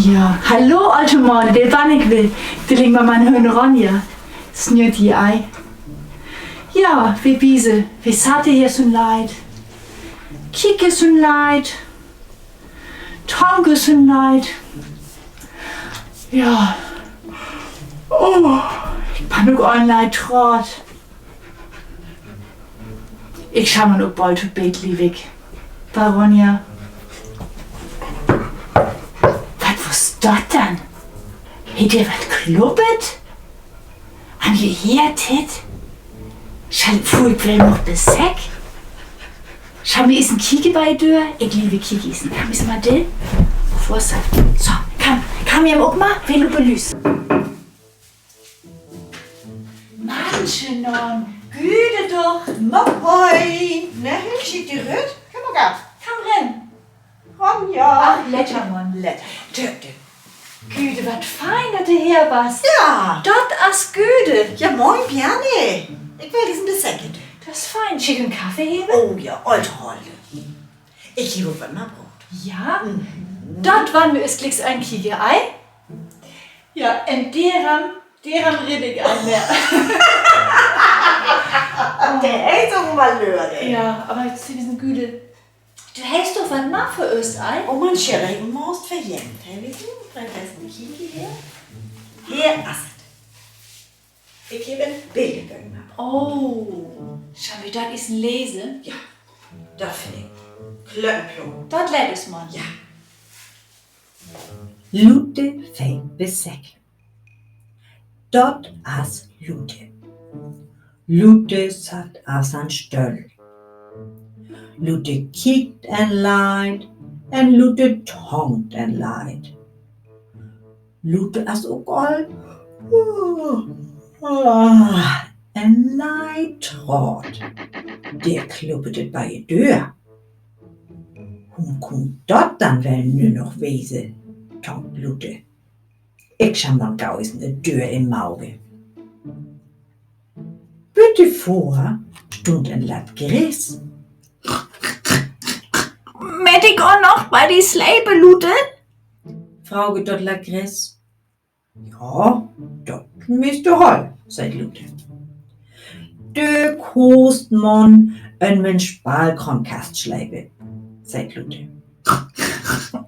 Ja, hallo alte man, det var ik vil. Det ligger mijn hun Ronja. Snurt die ei. Ja, wie Biesel, wie satte hier so'n leid. Kicke so'n leid. Tonke so'n leid. Ja. Oh, ik ben ook een leid trot. Ik schau mir noch bald zu Bett, liebig. Baronja. Was das denn? Hätt ihr was klubbet? Haben wir hier tit? Schall ich will noch bis Sack? Schau mir ist ein Kiki bei dir? Ich liebe Kikis. Kann ich mal den? Vorsatt. So, kann mir auch mal, wenn du belüst. Manche non, güte doch. Moin! Na, schick die Rüt? Komm mal gar. Komm rein. Komm, ja. Ach, Lettermann. Letter. Töte. Güte, was fein, dass du her warst. Ja. Dort as Güte. Ja, moin, Piane. Ich will diesen Besäcke. Das ist fein. Schick einen Kaffee heben? Oh ja, alte Holde. Ich liebe, was man braucht. Ja. Dort waren wir es glicks ein Kiegerei. Ja, in deren rede ich ein mehr. Der ist auch mal Löre. Ja, aber jetzt zu diesen Güte. Du hast doch was mal für Österreich. Oh, man Scherry, most verjähmt. Hey, wie du? Prinzessin Kiki her? Her asset. Ich gebe ein Bildebögen ab. Oh. Schau mir, das ist ein Lese. Ja, da finde ich. Klöpplo. Dort lädt es man. Ja. Lute fällt Besäck. Dort as Lute. Lute satt as an Stöll. Lute kiekt en leid, en Lute tongt en leid. Lute as ook al en leid trot. Der kluppet bei je deur. Hoe komt dat dan wel nu nog wezen, tongt Lute. Ik scham dan gauw eens de deur im Auge. Bitte vor stund ein Latt Gräs. Met ik auch noch bei die Sleipe, Lute? Frauge dort Latt Gräs. Ja, dort misst du hol, sagt Lute. Du kost mon en men Spalkronkast schleipe, sagt Lute.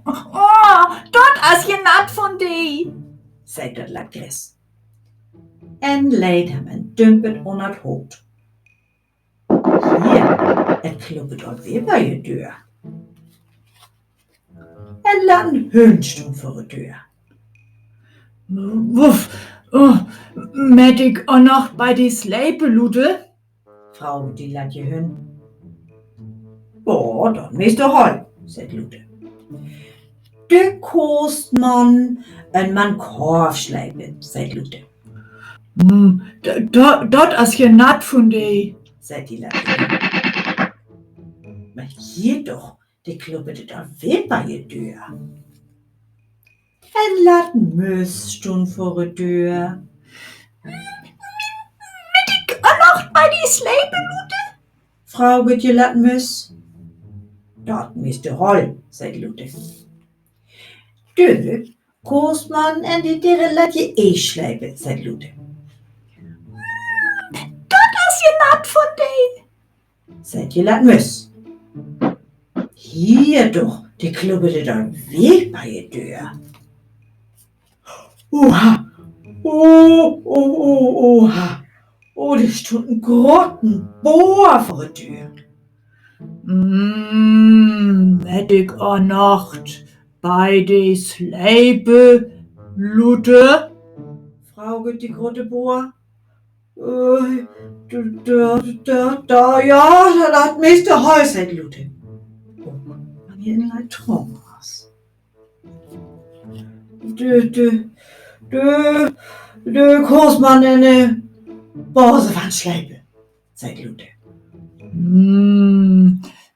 Oh, dort as je nat von die. Sagt dort Latt Gräs. En leid hem en dumpet on het hoofd. Hier, het kloppet al weer bij je deur. En laat een hundstum voor de deur. Wuff, oh, met ik auch noch bei die Sleipe, Lute? Frau, die laat je hun. Oh, dan mis de hol, zegt Lute. De kost man en man korf slijpen, zegt Lute. Dort as je nat von die. Zegt die laat je hun. Maar hier toch, die kloppet het alweer bij je deur. En laat mus stond voor de deur. Auch noch bei die Sleipe, Lute? Frau, wird je laat mus? Dat mis de hol, zegt Lute. Du, kost man en die dere laat je slijpen, zegt Lute. Dort as je nat von die. Zegt je laat mus. Hier toch, die klopperde dan weer bij je deur. Oha, oha. Oh, er stond een grotten boor voor de deur. Met ik auch noch bei die Sleipe, Lute? Frauge die grotte boor. Ja, dat meeste huis, zegt Lute. Oh, wanneer een leid tronk was. De koosman en de boze van slijpen, zegt Lute.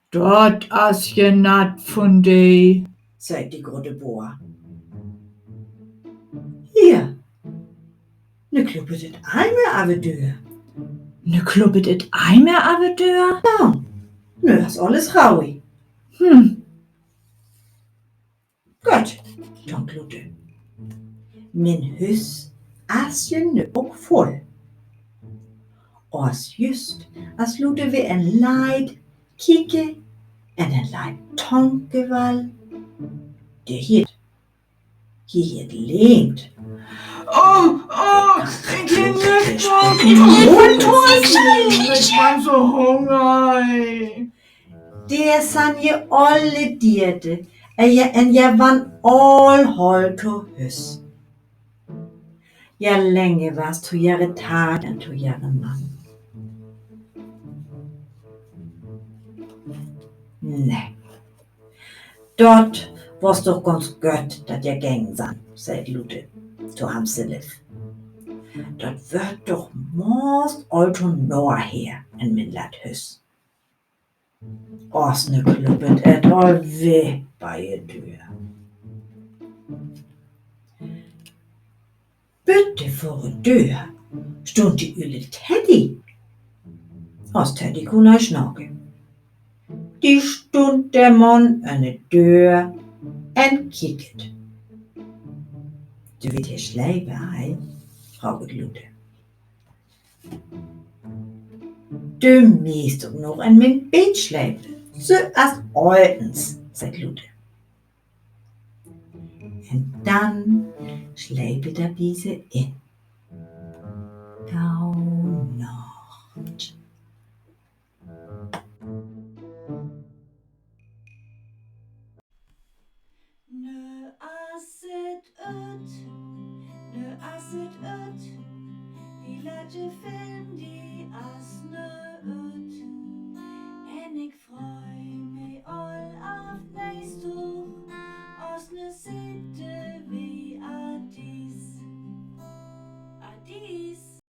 Dort as je nat von die. Zegt die grote boor. Hier. Nu kloppet het eimer aan de deur. Nu kloppet het eimer aan de deur? Nou, nu is alles gauwie. Hm. Gut, tonk Lute. Min hus as je nu ook vol. Als just as Lute ved en leid kigge en en leid tonkeval. Det hier leent. Ich geh nicht Ich bin so hungrig. Det san je alle dierte, en je van all hold to hus. Ja länge warst du jahre Tag und du jahre Mann. Nej. Dort war's doch ganz gött, dat je gäng san, sagt Lute zu Hamselef. Dort wird doch most alto nor her en min lat hus. Åsne klubbet et all ve bei dør. Bytte for dør stod de ylle Teddy. Os Teddy kunne snakke. De stod der Mann an de dør en kigget. Du vil her sleipe, hei? Fragte Lute. Du mist doch noch an min Beetsleipe, so as altens, sagt Lute. Und dann schleipe der Wiese in. Gau Nacht. Nu asset ut, vi laat je fendi